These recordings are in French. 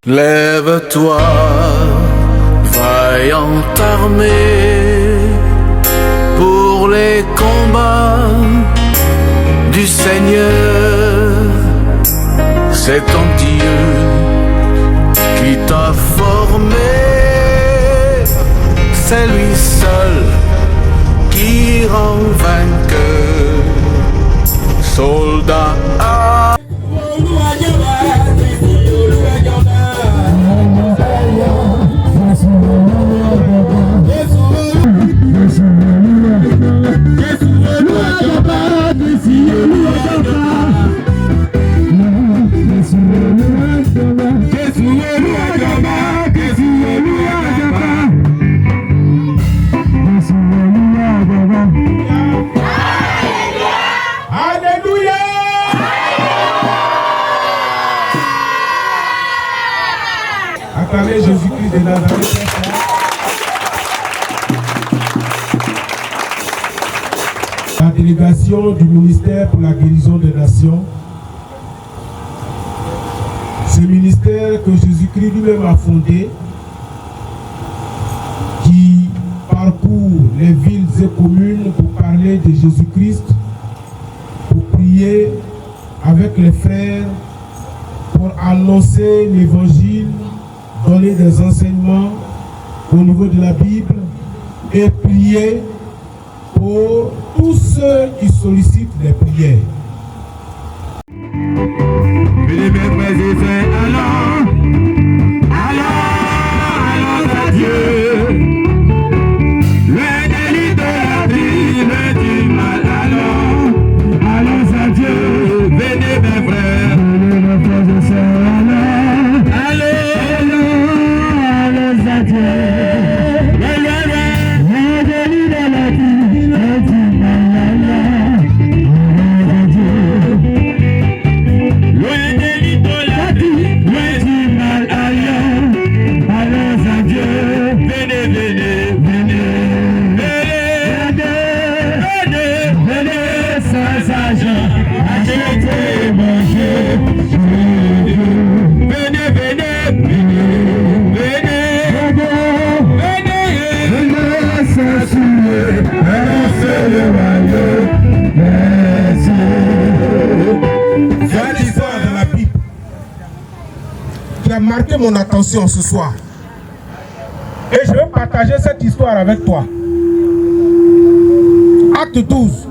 Lève-toi, vaillante armée, pour les combats du Seigneur. C'est ton Dieu qui t'a formé, c'est lui seul qui rend vainqueur. Soldat à acclamez Jésus-Christ de Nazareth. La délégation du ministère pour la guérison des nations, ce ministère que Jésus-Christ lui-même a fondé, qui parcourt les villes et communes pour parler de Jésus-Christ, pour prier avec les frères, pour annoncer l'évangile, donner des enseignements au niveau de la Bible et prier pour tous ceux qui sollicitent les prières. Allons à Dieu. Le délit de la vie, le du mal, allons à Dieu. Venez mes frères, venez mes frères et sœurs, allons à Dieu. Qui a marqué mon attention ce soir. Et je vais partager cette histoire avec toi. Acte 12.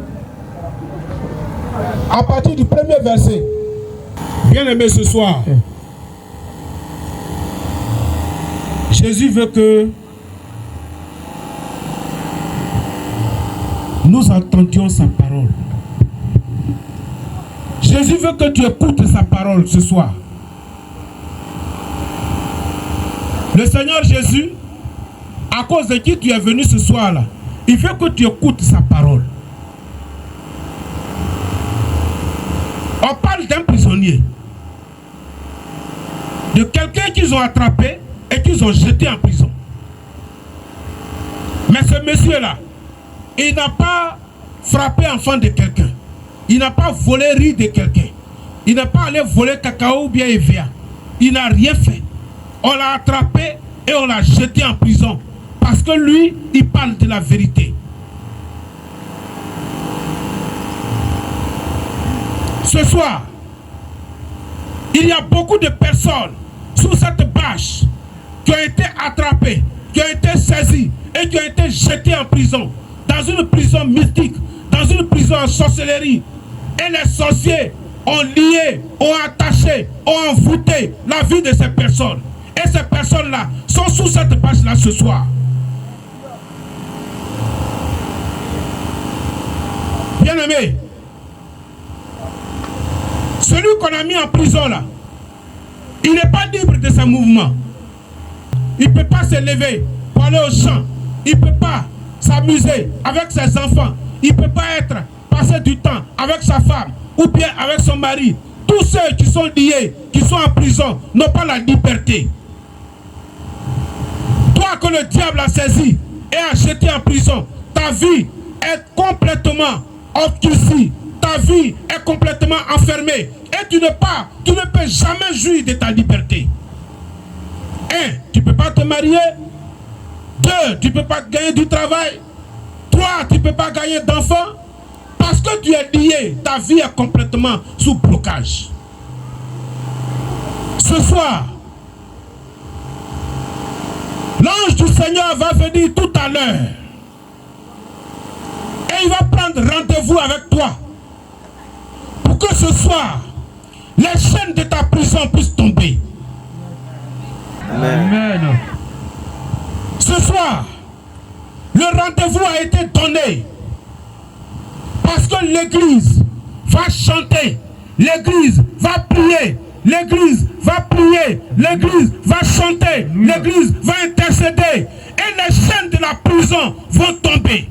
À partir du premier verset. Bien aimé ce soir. Jésus veut que nous entendions sa parole. Jésus veut que tu écoutes sa parole ce soir. Le Seigneur Jésus, à cause de qui tu es venu ce soir-là, il veut que tu écoutes sa parole. On parle d'un prisonnier, de quelqu'un qu'ils ont attrapé et qu'ils ont jeté en prison. Mais ce monsieur-là, il n'a pas frappé enfant de quelqu'un. Il n'a pas volé riz de quelqu'un. Il n'a pas allé voler cacao ou bien EVA. Il n'a rien fait. On l'a attrapé et on l'a jeté en prison. Parce que lui, il parle de la vérité. Ce soir, il y a beaucoup de personnes sous cette bâche qui ont été attrapées, qui ont été saisies et qui ont été jetées en prison. Dans une prison mystique, dans une prison en sorcellerie. Et les sorciers ont lié, ont attaché, ont envoûté la vie de ces personnes. Et ces personnes-là sont sous cette bâche-là ce soir. Bien-aimé, celui qu'on a mis en prison là, il n'est pas libre de ses mouvements. Il ne peut pas se lever pour aller au champ. Il ne peut pas s'amuser avec ses enfants. Il ne peut pas passer du temps avec sa femme ou bien avec son mari. Tous ceux qui sont liés, qui sont en prison, n'ont pas la liberté. Toi que le diable a saisi et a jeté en prison, ta vie est complètement obscurcie. Ta vie est complètement enfermée. Et tu ne peux jamais jouir de ta liberté. te marier. 2, tu ne peux pas gagner du travail. 3, tu ne peux pas gagner d'enfants. Parce que tu es lié, ta vie est complètement sous blocage. Ce soir, l'ange du Seigneur va venir tout à l'heure. Et il va prendre rendez-vous avec toi. Pour que ce soir, les chaînes de ta prison puissent tomber. Amen. Ce soir, le rendez-vous a été donné. Parce que l'église va chanter, l'église va prier, l'église va prier, l'église va chanter, l'église va intercéder. Et les chaînes de la prison vont tomber.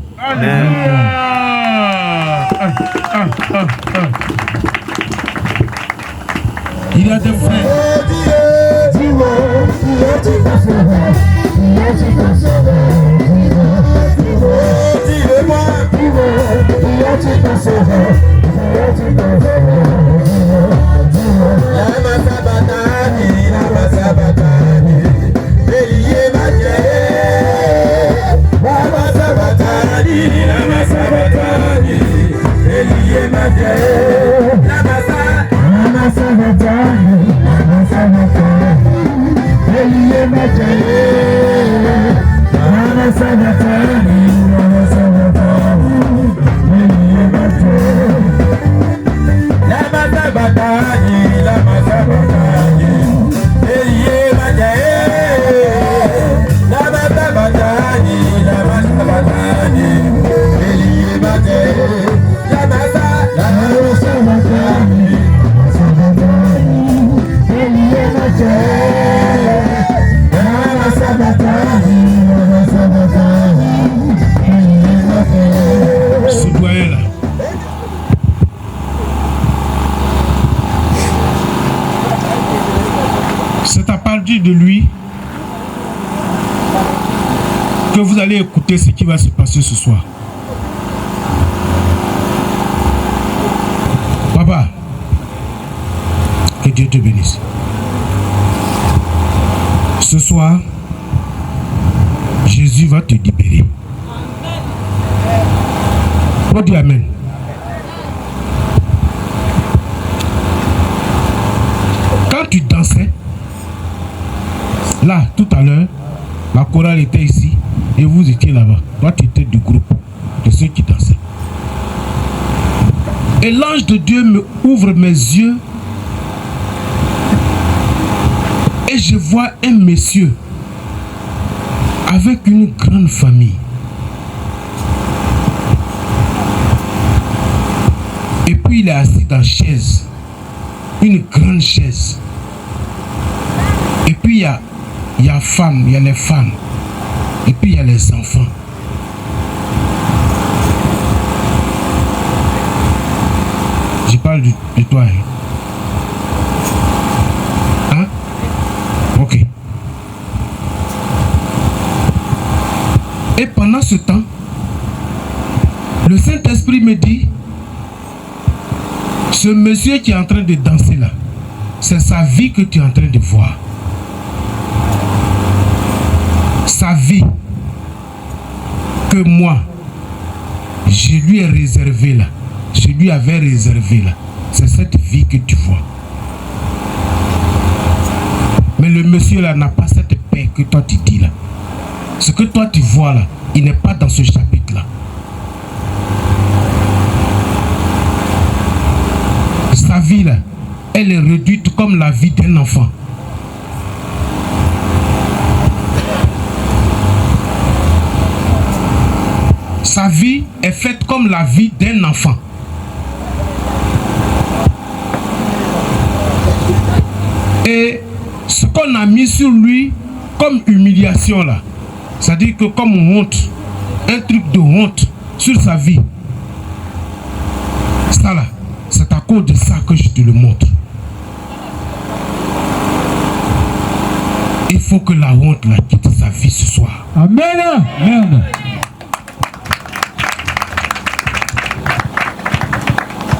Il y a des frères. De lui que vous allez écouter ce qui va se passer ce soir. Papa, que Dieu te bénisse. Ce soir, Jésus va te libérer. On dit Amen. Quand tu dansais, là, tout à l'heure, la chorale était ici et vous étiez là-bas. Toi, tu étais du groupe de ceux qui dansaient. Et l'ange de Dieu me ouvre mes yeux et je vois un monsieur avec une grande famille. Et puis il est assis dans une chaise, une grande chaise. Et puis il y a femme, il y a les femmes. Et puis il y a les enfants. Je parle de toi. Hein? Ok. Et pendant ce temps, le Saint-Esprit me dit, ce monsieur qui est en train de danser là, c'est sa vie que tu es en train de voir. Sa vie que moi, je lui ai réservé là. Je lui avais réservé là. C'est cette vie que tu vois. Mais le monsieur là n'a pas cette paix que toi tu dis là. Ce que toi tu vois là, il n'est pas dans ce chapitre là. Sa vie là, elle est réduite comme la vie d'un enfant. Sa vie est faite comme la vie d'un enfant. Et ce qu'on a mis sur lui comme humiliation là, c'est-à-dire que comme honte, un truc de honte sur sa vie, ça là, c'est à cause de ça que je te le montre. Il faut que la honte là quitte sa vie ce soir. Amen. Amen.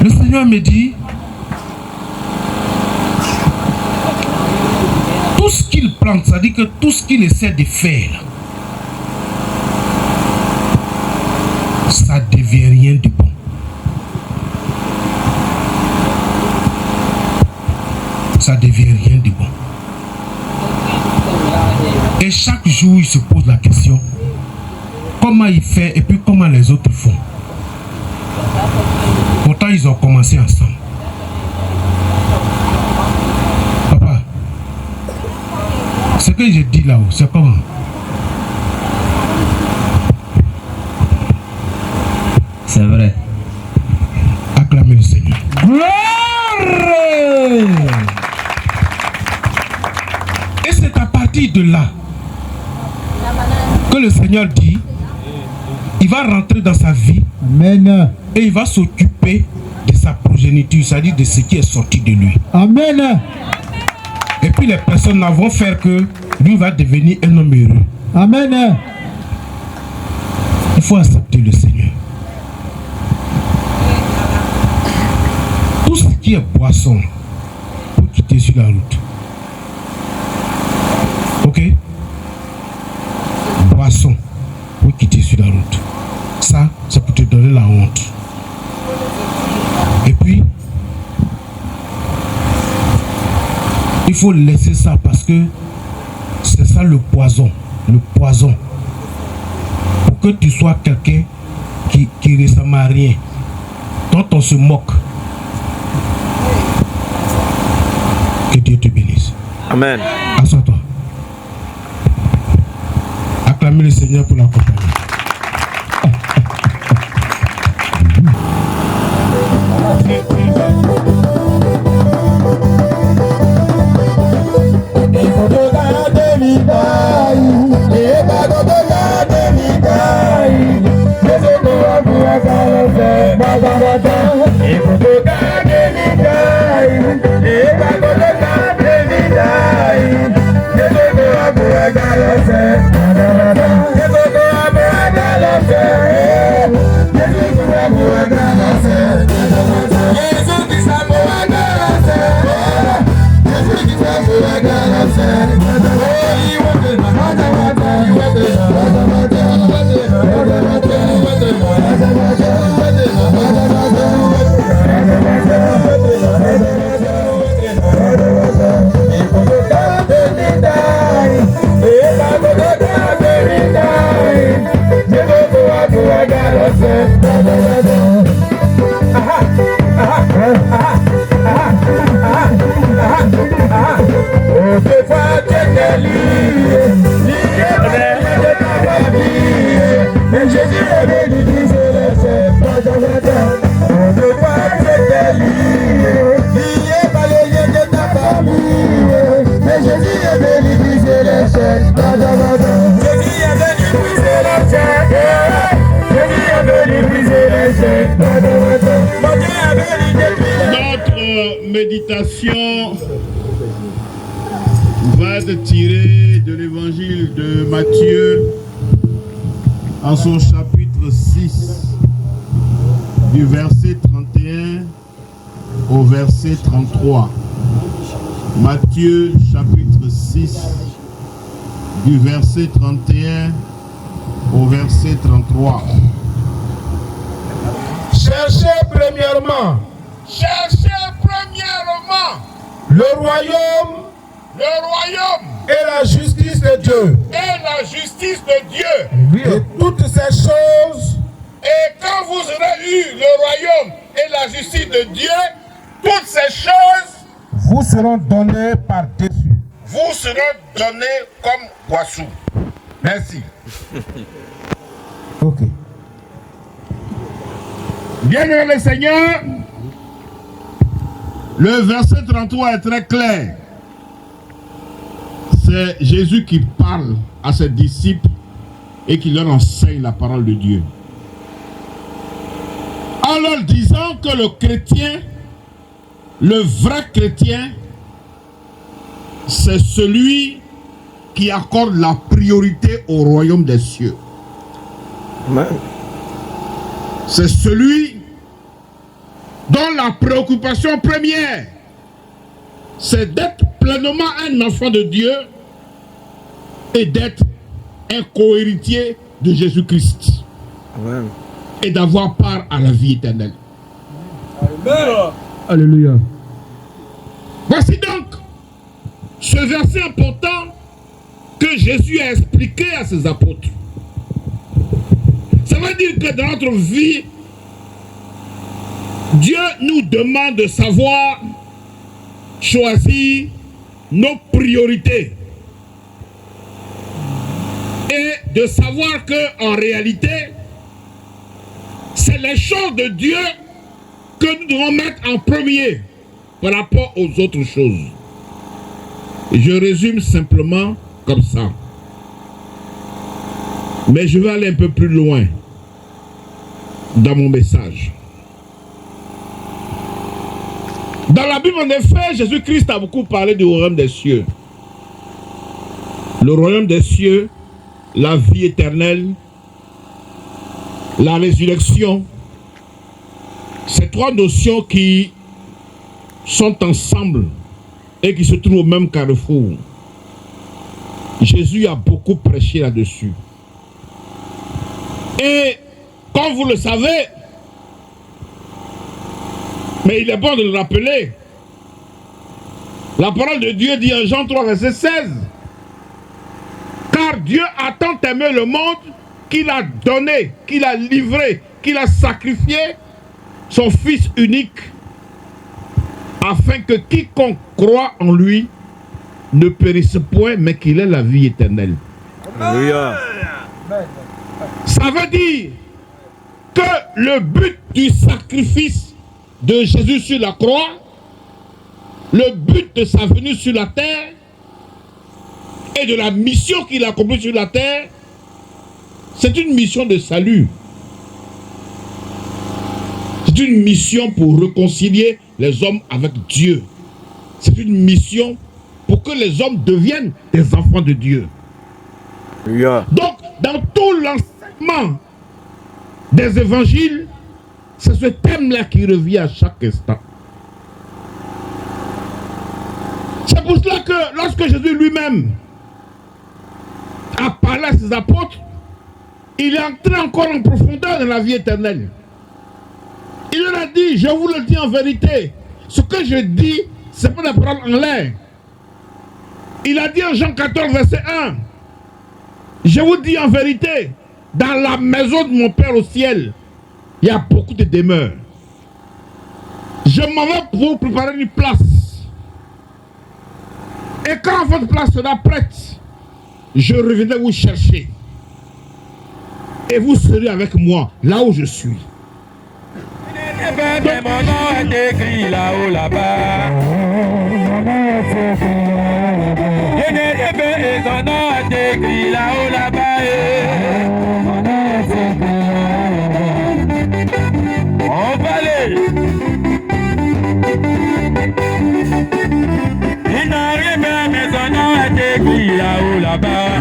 Le Seigneur me dit, tout ce qu'il entreprendre, ça dit que tout ce qu'il essaie de faire, ça ne devient rien de bon. Ça ne devient rien de bon. Et chaque jour, il se pose la question, comment il fait et puis comment les autres font. Pourtant, ils ont commencé ensemble. Papa, ce que je dis là-haut, c'est comment? C'est vrai. Acclamez le Seigneur. Et c'est à partir de là que le Seigneur dit, il va rentrer dans sa vie. Amen. Et il va s'occuper de sa progéniture, c'est-à-dire de ce qui est sorti de lui. Amen. Et puis les personnes vont faire que lui va devenir un homme heureux. Amen. Il faut accepter le Seigneur. Tout ce qui est boisson, faut quitter sur la route. Ok? Boisson, faut quitter sur la route. Ça, c'est pour te donner la honte. Et puis, il faut laisser ça parce que c'est ça le poison. Le poison. Pour que tu sois quelqu'un qui ne ressemble à rien, dont on se moque. Que Dieu te bénisse. Amen. Assois-toi. Acclamez le Seigneur pour l'accompagner. Notre méditation va être tirée de l'évangile de Matthieu en son chapitre 6 du verset 31 au verset 33. Matthieu chapitre 6 du verset 31 au verset 33. Cherchez premièrement le royaume et la justice de Dieu. Et toutes ces choses, Et quand vous aurez eu le royaume et la justice de Dieu, toutes ces choses vous seront données par-dessus. vous seront données comme boisson. Merci. Ok. Bien-aimé le Seigneur, le verset 33 est très clair. C'est Jésus qui parle à ses disciples et qui leur enseigne la parole de Dieu. En leur disant que le chrétien, le vrai chrétien, c'est celui qui accorde la priorité au royaume des cieux. Amen. C'est celui dont la préoccupation première, c'est d'être pleinement un enfant de Dieu et d'être un co-héritier de Jésus-Christ. Amen. Et d'avoir part à la vie éternelle. Alléluia. Voici donc ce verset important que Jésus a expliqué à ses apôtres. Ça veut dire que dans notre vie, Dieu nous demande de savoir choisir nos priorités et de savoir que en réalité, c'est les choses de Dieu que nous devons mettre en premier par rapport aux autres choses. Je résume simplement comme ça. Mais je vais aller un peu plus loin dans mon message. Dans la Bible, en effet, Jésus-Christ a beaucoup parlé du royaume des cieux. Le royaume des cieux, la vie éternelle, la résurrection. Ces trois notions qui sont ensemble et qui se trouvent au même carrefour. Jésus a beaucoup prêché là-dessus. Et comme vous le savez, mais il est bon de le rappeler, la parole de Dieu dit en Jean 3, verset 16, car Dieu a tant aimé le monde qu'il a donné, qu'il a livré, qu'il a sacrifié son Fils unique, afin que quiconque croit en lui ne périsse point, mais qu'il ait la vie éternelle. Alléluia. Ça veut dire que le but du sacrifice de Jésus sur la croix, le but de sa venue sur la terre et de la mission qu'il a accomplie sur la terre, c'est une mission de salut. C'est une mission pour réconcilier les hommes avec Dieu. C'est une mission pour que les hommes deviennent des enfants de Dieu. Alléluia. Donc, dans tout l'enseignement des évangiles, c'est ce thème-là qui revient à chaque instant. C'est pour cela que lorsque Jésus lui-même a parlé à ses apôtres, il est entré encore en profondeur dans la vie éternelle. Il leur a dit, je vous le dis en vérité, ce que je dis, ce n'est pas des paroles en l'air. Il a dit en Jean 14, verset 1, je vous dis en vérité, dans la maison de mon Père au ciel, il y a beaucoup de demeures. Je m'en vais pour vous préparer une place. Et quand votre place sera prête, je reviendrai vous chercher. Et vous serez avec moi, là où je suis. Mais mon nom est écrit là-haut, là-bas. Et son nom est écrit là-haut, là-bas. On va aller. Il n'a rien fait, mais son nom est écrit là-haut, là-bas.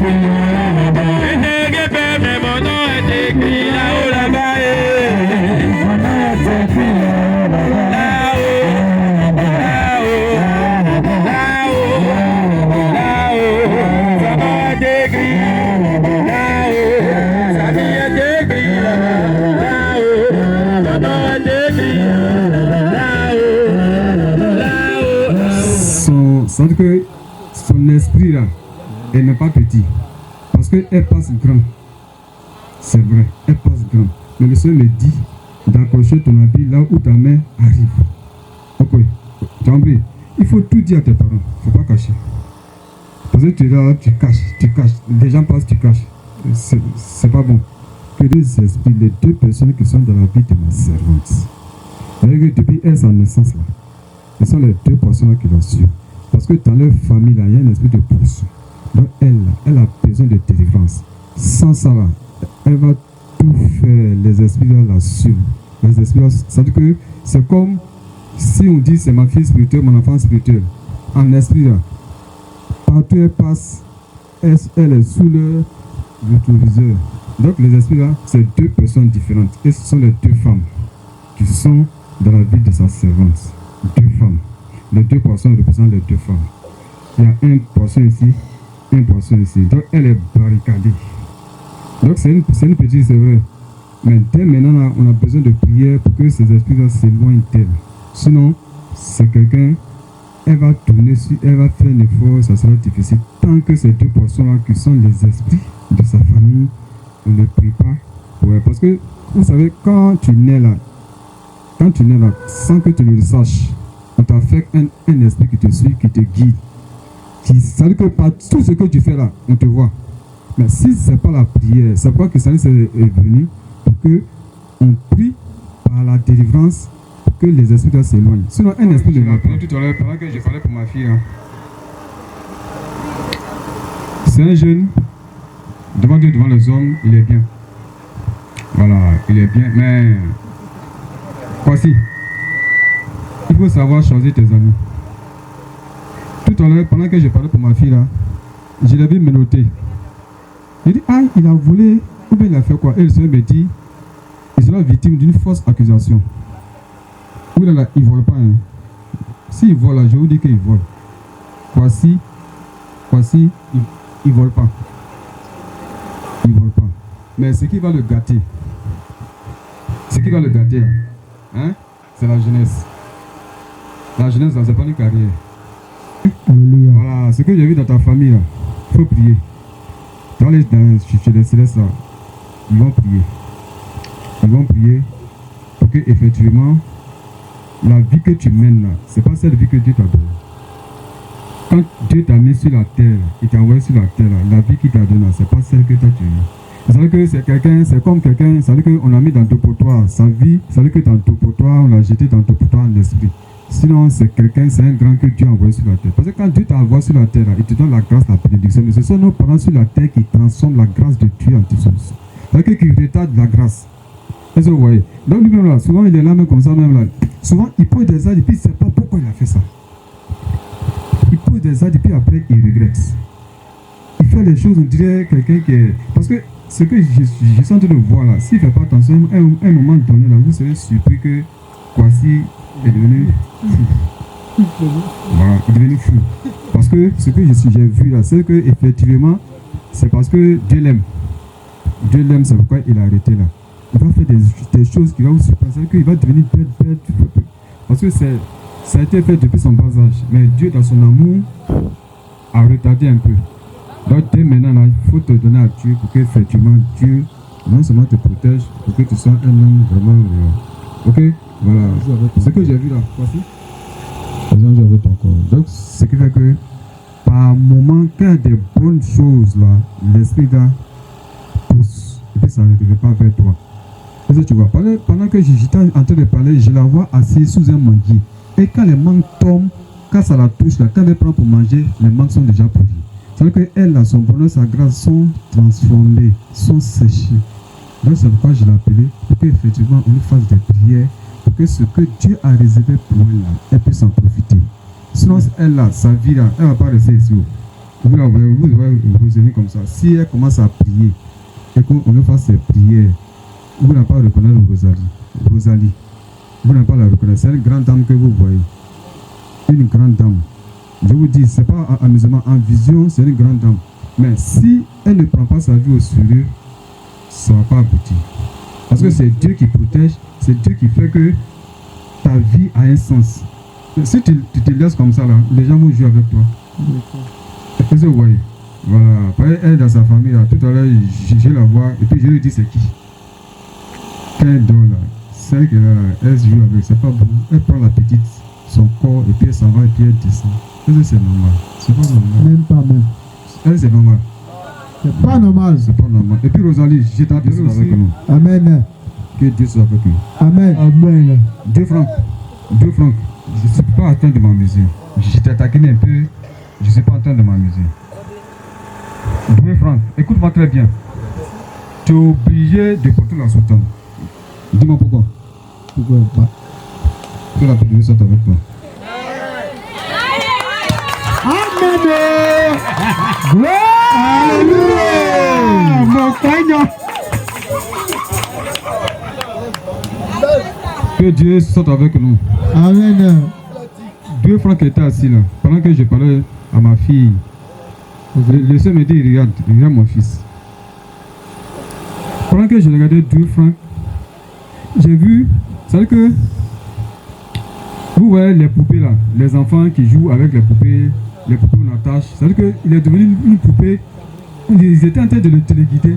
Il n'a rien fait, mais mon nom est écrit là-haut, là-bas. C'est que son esprit là, elle n'est pas petit. Parce qu'elle passe grand. C'est vrai, elle passe grand. Mais le Seigneur me dit d'accrocher ton habit là où ta main arrive. Ok, Jambi, il faut tout dire à tes parents. Il ne faut pas cacher. Parce que tu es là, tu caches. Les gens passent, tu caches. C'est pas bon. Que les esprits, les deux personnes qui sont dans la vie de ma servante, depuis sa naissance là, ce sont les deux personnes qui l'ont su. Parce que dans leur famille, là, il y a un esprit de poursuite. Donc elle a besoin de délivrance. Sans ça, là, elle va tout faire. Les esprits là la suivent. Les esprits là, ça veut dire que c'est comme si on dit c'est ma fille spirituelle, mon enfant spirituel. En esprit là, partout elle passe, elle est sous le rétroviseur. Donc les esprits là, c'est deux personnes différentes. Et ce sont les deux femmes qui sont dans la vie de sa servante. Deux femmes. Les deux personnes représentent les deux femmes. il y a un poisson ici, un poisson ici. Donc elle est barricadée. Donc c'est une petite, c'est vrai. Mais dès maintenant, là, on a besoin de prière pour que ces esprits-là s'éloignent d'elle. Sinon, c'est quelqu'un, elle va tourner sur, elle va faire un effort, ça sera difficile. Tant que ces deux poissons-là, qui sont les esprits de sa famille, on ne prie pas pour elle. Parce que, vous savez, quand tu nais là, sans que tu ne le saches, on t'a fait un esprit qui te suit, qui te guide. Ça veut dire que par tout ce que tu fais là, on te voit. Mais si ce n'est pas la prière, c'est pourquoi que ça est venu pour que on prie par la délivrance pour que les esprits s'éloignent. Sinon, un esprit de la prière. Tout à l'heure, pendant que je parlais pour ma fille, hein. C'est un jeune, devant Dieu, devant les hommes, il est bien. Voilà, il est bien, mais voici, il faut savoir choisir tes amis. Tout à l'heure, pendant que je parlais pour ma fille là, je l'ai vu me noter. Il dit, ah, il a volé, ou bien il a fait quoi? Et le Seigneur me dit, il sera victime d'une fausse accusation. Ou là, il ne vole pas. Hein. S'il vole là, je vous dis qu'il vole. Voici, il ne vole pas. Il ne vole pas. Mais ce qui va le gâter, hein, c'est la jeunesse. La jeunesse, là, c'est pas une carrière. Alléluia. Voilà, ce que j'ai vu dans ta famille, là, il faut prier. Chez les célestes, là, ils vont prier. Ils vont prier pour que, effectivement, la vie que tu mènes là, c'est pas cette vie que Dieu t'a donnée. Quand Dieu t'a mis sur la terre, il t'a envoyé sur la terre, là, la vie qu'il t'a donnée, c'est pas celle que toi tu as. Ça veut dire que c'est quelqu'un, c'est comme quelqu'un, ça veut dire qu'on l'a mis dans ton potoir, sa vie, ça veut dire que dans ton potoir, on l'a jeté dans ton potoir en esprit. Sinon, c'est quelqu'un, c'est un grand que Dieu a envoyé sur la terre. Parce que quand Dieu t'a envoyé sur la terre, là, il te donne la grâce, la bénédiction. Mais ce sont nos parents sur la terre qui transforment la grâce de Dieu en dissolution. C'est-à-dire qu'il retarde la grâce. Est-ce que vous voyez? Donc lui-même là, souvent il est là même comme ça, même là. Souvent il pose des actes et puis il ne sait pas pourquoi il a fait ça. Il pose des actes et puis après il regrette. Il fait les choses, on dirait quelqu'un qui est... Parce que ce que je sens de le voir là, s'il ne fait pas attention, à un moment donné là, vous serez surpris que Kwasi est devenu fou. Voilà, il est devenu fou. Parce que ce que j'ai vu là, c'est que effectivement, c'est parce que Dieu l'aime. Dieu l'aime, c'est pourquoi il a arrêté là. Il va faire des choses qui vont vous surpasser, qu'il va devenir bête. Parce que ça a été fait depuis son bas âge. Mais Dieu, dans son amour, a retardé un peu. Donc dès maintenant, là, il faut te donner à Dieu pour qu'effectivement Dieu non seulement te protège, pour que tu sois un homme vraiment... ok, voilà. Ce que j'ai vu là, voici. Avec ton corps. Donc ce qui fait que par moment, quand il y a des bonnes choses là, l'esprit là pousse. Et puis ça ne revient pas vers toi. Est-ce que tu vois? Pendant que j'étais en train de parler, je la vois assise sous un manguier. Et quand les mangues tombent, quand ça la touche, là, quand elle prend pour manger, les mangues sont déjà pourries. C'est-à-dire qu'elle, son bonheur, sa grâce sont transformés, sont séchés. Donc c'est pourquoi je l'ai appelé, pour qu'effectivement on lui fasse des prières, pour que ce que Dieu a réservé pour elle, là, elle puisse en profiter. Sinon, elle, là, sa vie, là, elle ne va pas rester ici. Vous la voyez, vous raisonnez comme ça. Si elle commence à prier, et qu'on lui fasse ses prières, vous n'avez pas à reconnaître Rosalie. Vous n'avez pas à la reconnaître. C'est une grande dame que vous voyez. Une grande dame. Je vous dis, ce n'est pas en amusement, en vision, c'est une grande dame. Mais si elle ne prend pas sa vie au sérieux, ça ne va pas aboutir. Parce que c'est Dieu qui protège, c'est Dieu qui fait que ta vie a un sens. Si tu te laisses comme ça, là, les gens vont jouer avec toi. Est-ce que vous voyez? Voilà. Elle dans sa famille, là, tout à l'heure, je la vois, et puis je lui dis c'est qui? Quand elle dort là, celle qu'elle se joue avec, c'est pas bon. Elle prend la petite, son corps, et puis elle s'en va, et puis elle descend. Est-ce que c'est normal? C'est pas normal. Même pas même. Elle, c'est normal. C'est pas normal. C'est pas normal. Et puis Rosalie, je t'appelle aussi. Avec nous. Amen. Que Dieu soit avec nous. Amen. Amen. Dieu Franck, je ne suis pas en train de m'amuser. Je t'ai taquiné un peu, je ne suis pas en train de m'amuser. Dieu Franck, écoute-moi très bien. Tu es obligé de porter la soutane. Dis-moi pourquoi. Pourquoi pas? Que la petite sorte avec toi. Amen. Alléluia. Mon Seigneur. Que Dieu sorte avec nous. Amen. Dieu Franck était assis là. Pendant que je parlais, à ma fille. Le soeur me dit, regarde mon fils. Pendant que je regardais 2 francs, j'ai vu, c'est que vous voyez les poupées là, les enfants qui jouent avec les poupées on attache. C'est-à-dire qu'il est devenu une poupée, ils étaient en train de le téléguider.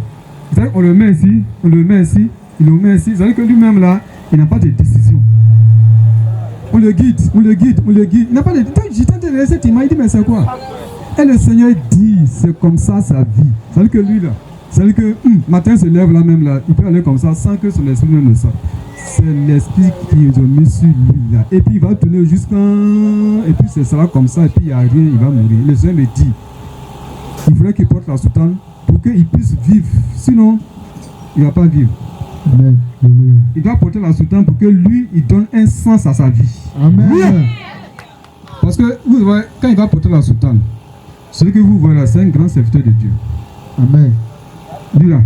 C'est-à-dire qu'on le met ici, il le met ici. C'est-à-dire que lui-même là, il n'a pas de décision. On le guide. Il n'a pas de décision. J'étais en train de laisser cette image, il dit mais c'est quoi? Et le Seigneur dit, c'est comme ça sa vie. C'est-à-dire que lui là, c'est-à-dire que matin se lève là même là, il peut aller comme ça sans que son esprit même le sache. C'est l'esprit qui est mis sur lui là. Et puis il va tourner jusqu'à... Et puis ce sera comme ça, et puis il n'y a rien, il va mourir. Le Seigneur me dit, il faudrait qu'il porte la soutane pour qu'il puisse vivre. Sinon, il ne va pas vivre. Amen. Il doit porter la soutane pour que lui, il donne un sens à sa vie. Amen. Parce que vous voyez, quand il va porter la soutane, celui que vous voyez là, c'est un grand serviteur de Dieu. Amen. Lui là,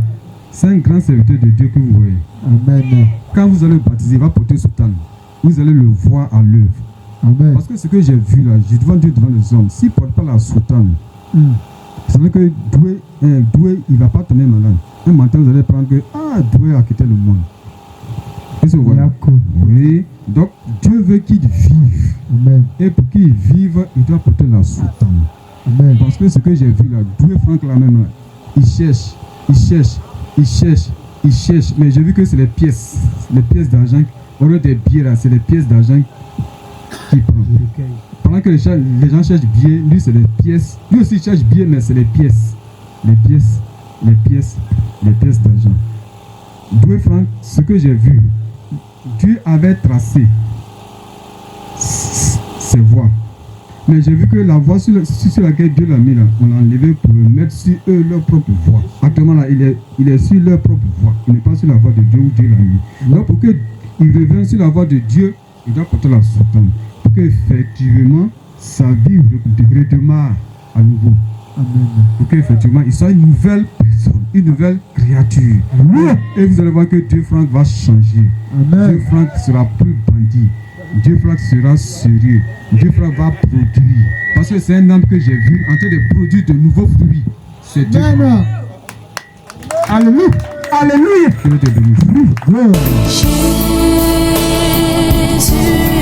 c'est un grand serviteur de Dieu que vous voyez. Amen. Quand vous allez le baptiser, il va porter soutane. Vous allez le voir à l'œuvre. Amen. Parce que ce que j'ai vu là, j'ai devant Dieu, devant les hommes, s'il ne porte pas la soutane, c'est vrai que Doué, il ne va pas tomber malade. Un matin, vous allez prendre que Doué a quitté le monde. Qu'est-ce que vous voyez? Oui. Donc, Dieu veut qu'il vive. Amen. Et pour qu'il vive, il doit porter la soutane. Amen. Parce que ce que j'ai vu là, Doué Franck là même, là, il cherche. Mais j'ai vu que c'est les pièces d'argent. Au lieu des billets là, c'est les pièces d'argent qu'il prend. Pendant que les gens cherchent billets, lui c'est les pièces. Lui aussi il cherche billets, mais c'est les pièces. Les pièces d'argent. Doué Franck, ce que j'ai vu, Dieu avait tracé ses voies. Mais j'ai vu que la voie sur laquelle Dieu l'a mis là, on l'a enlevé pour le mettre sur eux leur propre voie. Actuellement là, il est sur leur propre voie. Il n'est pas sur la voie de Dieu où Dieu l'a mis. Donc pour qu'il revienne sur la voie de Dieu, il doit porter la soutane. Pour qu'effectivement, sa vie redémarre à nouveau. Amen. Pour qu'effectivement, il soit une nouvelle personne, une nouvelle créature. Amen. Et vous allez voir que Dieu Franck va changer. Amen. Dieu Franck sera plus bandit. Dieu Franck sera sérieux. Dieu Franck va produire. Parce que c'est un homme que j'ai vu en train de produire de nouveaux fruits. C'est Dieu Franck. Alléluia. Alléluia. Que Dieu te bénisse. Jésus.